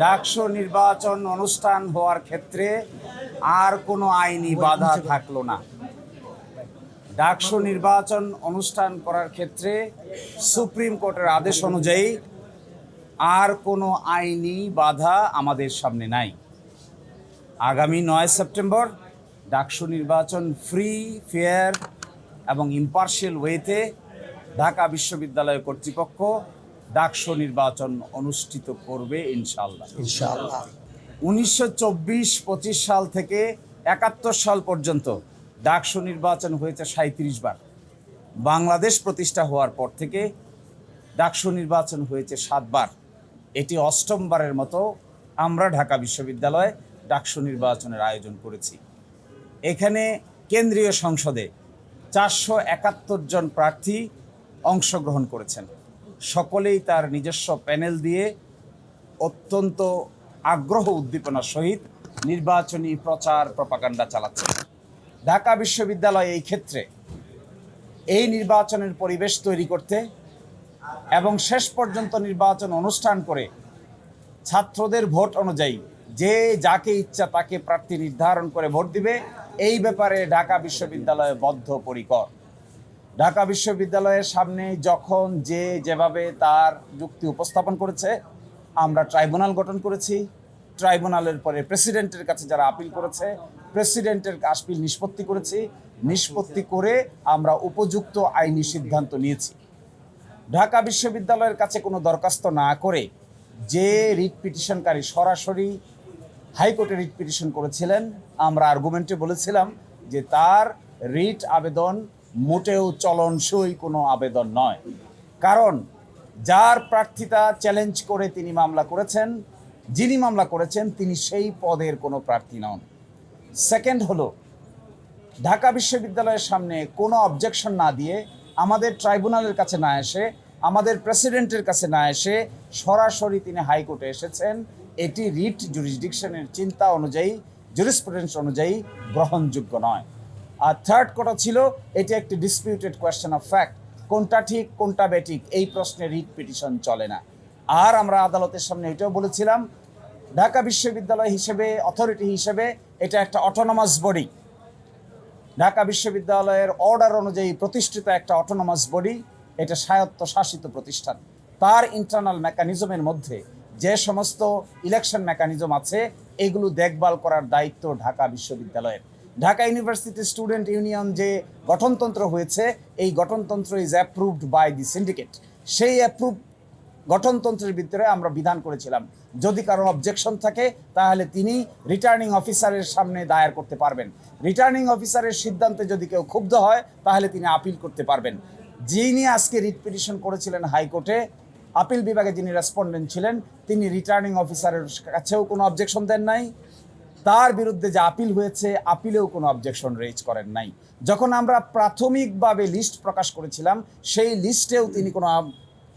ডাকসু নির্বাচন অনুষ্ঠান হওয়ার ক্ষেত্রে আর কোনো আইনি বাধা থাকলো না। ডাকসু নির্বাচন অনুষ্ঠান করার ক্ষেত্রে সুপ্রিম কোর্টের আদেশ অনুযায়ী আর কোনো আইনি বাধা আমাদের সামনে নাই। আগামী 9 সেপ্টেম্বর ডাকসু নির্বাচন ফ্রি, ফেয়ার এবং ইম্পার্শিয়াল ওয়েতে ঢাকা বিশ্ববিদ্যালয় কর্তৃপক্ষ ডাকসু নির্বাচন অনুষ্ঠিত করবে ইনশাআল্লাহ। 1924-25 সাল থেকে 71 সাল পর্যন্ত ডাকসু নির্বাচন হয়েছে 37 বার। বাংলাদেশ প্রতিষ্ঠা হওয়ার পর থেকে ডাকসু নির্বাচন হয়েছে 7 বার। এটি 8ম বারের মতো আমরা ঢাকা বিশ্ববিদ্যালয়ে ডাকসু নির্বাচনের আয়োজন করেছি। এখানে কেন্দ্রীয় সংসদে 471 জন প্রার্থী অংশগ্রহণ করেছেন। সকলেই তার নিজস্ব প্যানেল দিয়ে অত্যন্ত আগ্রহ উদ্দীপনার সহিত নির্বাচনী প্রচার প্রপাগান্ডা চালাচ্ছে। ঢাকা বিশ্ববিদ্যালয় এই ক্ষেত্রে এই নির্বাচনের পরিবেশ তৈরি করতে এবং শেষ পর্যন্ত নির্বাচন অনুষ্ঠান করে ছাত্রদের ভোট অনুযায়ী যে যাকে ইচ্ছা তাকে প্রার্থী নির্ধারণ করে ভোট দিবে, এই ব্যাপারে ঢাকা বিশ্ববিদ্যালয় বদ্ধপরিকর। ঢাকা বিশ্ববিদ্যালয়ের সামনে যখন যেভাবে তার যুক্তি উপস্থাপন করেছে, আমরা ট্রাইব্যুনাল গঠন করেছি। ট্রাইব্যুনালের পরে প্রেসিডেন্টের কাছে যারা আপিল করেছে, প্রেসিডেন্টের আপিল নিষ্পত্তি করেছি। নিষ্পত্তি করে আমরা উপযুক্ত আইনি সিদ্ধান্ত নিয়েছি। ঢাকা বিশ্ববিদ্যালয়ের কাছে কোনো দরখাস্ত না করে যে রিট পিটিশনকারী সরাসরি হাইকোর্টে রিট পিটিশন করেছিলেন, আমরা আর্গুমেন্টে বলেছিলাম যে তার রিট আবেদন মোটেও চলনসই কোনো আবেদন নয়। কারণ যার প্রার্থিতা চ্যালেঞ্জ করে তিনি মামলা করেছেন, যিনি মামলা করেছেন তিনি সেই পদের কোনো প্রার্থী নন। সেকেন্ড হলো, ঢাকা বিশ্ববিদ্যালয়ের সামনে কোনো অবজেকশন না দিয়ে, আমাদের ট্রাইব্যুনালের কাছে না এসে, আমাদের প্রেসিডেন্টের কাছে না এসে সরাসরি তিনি হাইকোর্টে এসেছেন। এটি রিট জুরিসডিকশনের চিন্তা অনুযায়ী, জুরিসপ্রুডেন্স অনুযায়ী গ্রহণযোগ্য নয়। আর থার্ড কথা ছিল, এটি একটি ডিসপিউটেড কোয়েশ্চেন অফ ফ্যাক্ট। কোনটা ঠিক কোনটা বেঠিক এই প্রশ্নে রিট পিটিশন চলে না। আর আমরা আদালতের সামনে এটাও বলেছিলাম, ঢাকা বিশ্ববিদ্যালয় হিসেবে, অথরিটি হিসেবে এটা একটা অটোনমাস বডি। ঢাকা বিশ্ববিদ্যালয়ের অর্ডার অনুযায়ী প্রতিষ্ঠিত একটা অটোনমাস বডি, এটা স্বায়ত্তশাসিত প্রতিষ্ঠান। তার ইন্টারনাল মেকানিজমের মধ্যে যে সমস্ত ইলেকশন মেকানিজম আছে, এগুলো দেখভাল করার দায়িত্ব ঢাকা বিশ্ববিদ্যালয়ের। ঢাকা ইউনিভার্সিটি স্টুডেন্ট ইউনিয়ন যে গঠনতন্ত্র হয়েছে, এই গঠনতন্ত্র is approved by the syndicate. সেই অ্যাপ্রুভ গঠনতন্ত্রের ভিতরে আমরা বিধান করেছিলাম, যদি কারো অবজেকশন থাকে তাহলে তিনি রিটার্নিং অফিসারের সামনে দায়ের করতে পারবেন। রিটার্নিং অফিসারের সিদ্ধান্তে যদি কেউ ক্ষুব্ধ হয় তাহলে তিনি আপিল করতে পারবেন। যিনি আজকে রিট পিটিশন করেছিলেন হাইকোর্টে, আপিল বিভাগে যিনি রেসপন্ডেন্ট ছিলেন, তিনি রিটার্নিং অফিসারের কাছেও কোনো অবজেকশন দেন নাই। তার বিরুদ্ধে যে আপিল হয়েছে, আপিলেও কোনো অবজেকশন রেজ করেন নাই। যখন আমরা প্রাথমিকভাবে লিস্ট প্রকাশ করেছিলাম, সেই লিস্টেও তিনি কোনো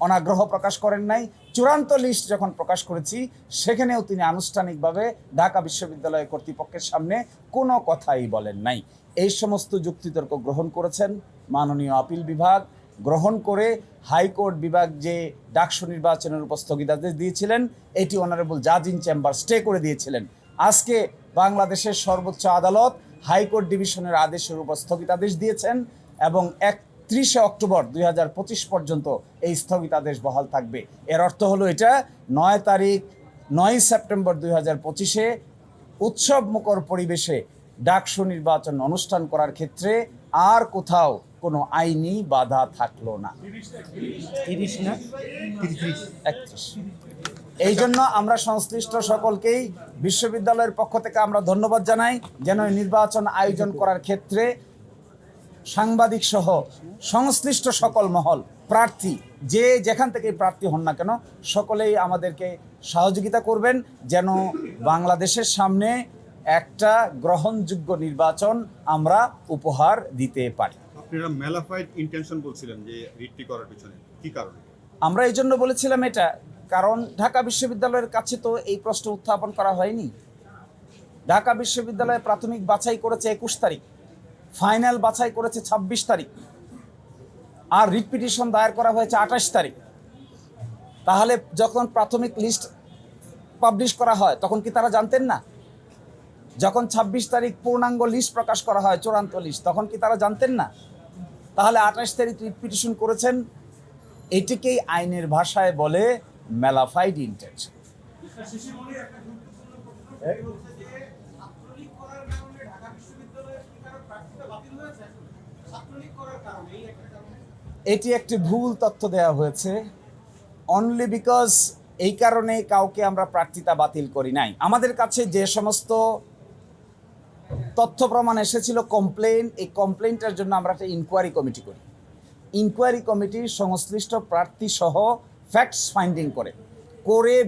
অনাগ্রহ প্রকাশ করেন নাই। চূড়ান্ত লিস্ট যখন প্রকাশ করেছি, সেখানেও তিনি আনুষ্ঠানিকভাবে ঢাকা বিশ্ববিদ্যালয় কর্তৃপক্ষের সামনে কোনো কথাই বলেন নাই। এই সমস্ত যুক্তিতর্ক গ্রহণ করেছেন মাননীয় আপিল বিভাগ। গ্রহণ করে হাইকোর্ট বিভাগ যে ডাকসু নির্বাচনের উপর স্থগিতাদেশ দিয়েছিলেন, এটি অনারেবল জাজ ইন চেম্বার স্টে করে দিয়েছিলেন। আজকে বাংলাদেশের সর্বোচ্চ আদালত হাইকোর্ট ডিভিশনের আদেশের উপর স্থগিতাদেশ দিয়েছেন এবং 31 অক্টোবর 2025 পর্যন্ত এই স্থগিতাদেশ বহাল থাকবে। এর অর্থ হলো এটা 9 সেপ্টেম্বর 2025-এ উৎসবমুখর পরিবেশে ডাকসু নির্বাচন অনুষ্ঠান করার ক্ষেত্রে আর কোথাও কোনো আইনি বাধা থাকলো না। 31। এই জন্য আমরা সংশ্লিষ্ট সকলকেই বিশ্ববিদ্যালয়ের পক্ষ থেকে আমরা ধন্যবাদ জানাই, যেন নির্বাচন আয়োজন করার ক্ষেত্রে সাংবাদিক সহ সংশ্লিষ্ট সকল মহল, প্রার্থী যে যেখান থেকে প্রার্থী হন না কেন, সকলেই আমাদেরকে সহযোগিতা করবেন যেন বাংলাদেশের সামনে একটা গ্রহণযোগ্য নির্বাচন আমরা উপহার দিতে পারি। আপনারা ম্যালাফাইড ইন্টেনশন বলছিলেন যে রিটটি করার পিছনে কি কারণে? আমরা এই জন্য বলেছিলাম এটা, কারণ ঢাকা বিশ্ববিদ্যালয়ের কাছে তো এই প্রশ্ন উত্থাপন করা হয়নি। ঢাকা বিশ্ববিদ্যালয়ে প্রাথমিক বাছাই করেছে 21 তারিখ, ফাইনাল বাছাই করেছে 26 তারিখ, আর রিট পিটিশন দায়ের করা হয়েছে 28 তারিখ। তাহলে যখন প্রাথমিক লিস্ট পাবলিশ করা হয় তখন কি তারা জানতেন না? যখন ২৬ তারিখ পূর্ণাঙ্গ লিস্ট প্রকাশ করা হয়, চূড়ান্ত লিস্ট, তখন কি তারা জানতেন না? তাহলে ২৮ তারিখ রিট পিটিশন করেছেন, এটিকেই আইনের ভাষায় বলে ম্যালাফাইড ইন্টেনশন। এটি একটি ভুল তথ্য দেওয়া হয়েছে। অনলি বিকজ এই কারণে কাউকে আমরা প্রার্থিতা বাতিল করি নাই। আমাদের কাছে যে সমস্ত তথ্য প্রমাণ এসেছিল কমপ্লেন, এই কমপ্লেনটার জন্য আমরা একটা ইনকোয়ারি কমিটি করি। ইনকোয়ারি কমিটি সংশ্লিষ্ট প্রার্থী সহ ফ্যাক্টস ফাইন্ডিং করে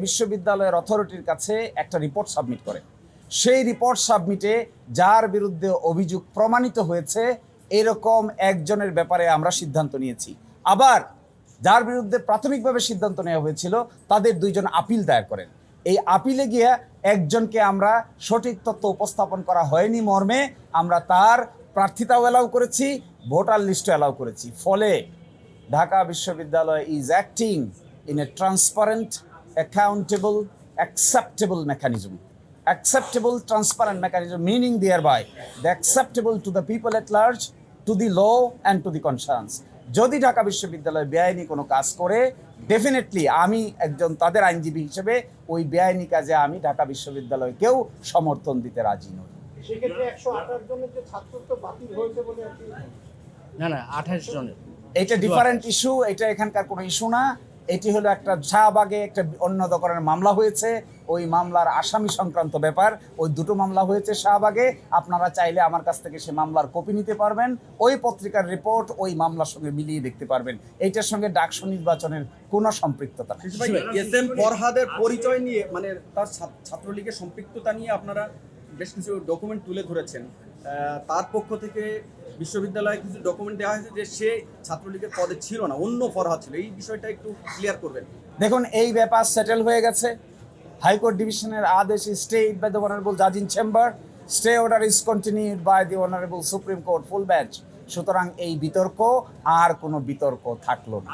বিশ্ববিদ্যালয়ের অথরিটির কাছে একটা রিপোর্ট সাবমিট করে। সেই রিপোর্ট সাবমিটে যার বিরুদ্ধে অভিযোগ প্রমাণিত হয়েছে এরকম একজনের ব্যাপারে আমরা সিদ্ধান্ত নিয়েছি। আবার যার বিরুদ্ধে প্রাথমিকভাবে সিদ্ধান্ত নেওয়া হয়েছিল তাদের 2 জন আপিল দায়ের করেন। এই আপিলে গিয়ে একজনকে আমরা সঠিক তথ্য উপস্থাপন করা হয়নি মর্মে আমরা তার প্রার্থিতাও অ্যালাউ করেছি, ভোটার লিস্টও অ্যালাউ করেছি। ফলে ঢাকা বিশ্ববিদ্যালয় is acting in a transparent, accountable, acceptable mechanism. Acceptable, transparent mechanism, meaning thereby the acceptable to the people at large, to the law and to the conscience. যদি ঢাকা বিশ্ববিদ্যালয় বেআইনি কোনো কাজ করে, ডেফিনেটলি আমি একজন তাদের আইনজীবী হিসেবে ওই বেআইনি কাজে আমি ঢাকা বিশ্ববিদ্যালয়কেও সমর্থন দিতে রাজি নই। সেক্ষেত্রে 128 জনের যে ছাত্রত্ব বাতিল হয়েছে বলে আর কি? না 28 জনের। এটা ডিফারেন্ট ইস্যু, এটা এখানকার কোনো ইস্যু না। এটি হলো একটা শাহবাগে একটা অন্য ধরনের মামলা হয়েছে, ওই মামলার আসামি সংক্রান্ত ব্যাপার। ওই 2টো মামলা হয়েছে শাহবাগে। আপনারা চাইলে আমার কাছ থেকে সে মামলার কপি নিতে পারবেন, ওই পত্রিকার রিপোর্ট ওই মামলার সঙ্গে মিলিয়ে দেখতে পারবেন। এইটার সঙ্গে ডাকসু নির্বাচনের কোনো সম্পৃক্ততা নেই। এস এম ফরহাদের পরিচয় নিয়ে মানে তার ছাত্রলীগের সম্পৃক্ততা নিয়ে আপনারা বেশ কিছু ডকুমেন্ট তুলে ধরেছেন। তার পক্ষ থেকে বিশ্ববিদ্যালয়ে কিছু ডকুমেন্ট দেওয়া হয়েছে যে সে ছাত্রলীগের পদে ছিল না, অন্য ফরহাদ ছিল। এই বিষয়টা একটু ক্লিয়ার করবেন। দেখুন, এই ব্যাপার সেটেল হয়ে গেছে। হাইকোর্ট ডিভিশনের আদেশ স্টেড বাই দ্য অনারেবল জাজ in chamber, stay order is continued by the honourable supreme court full bench. সুতরাং এই বিতর্ক আর কোনো বিতর্ক থাকলো না।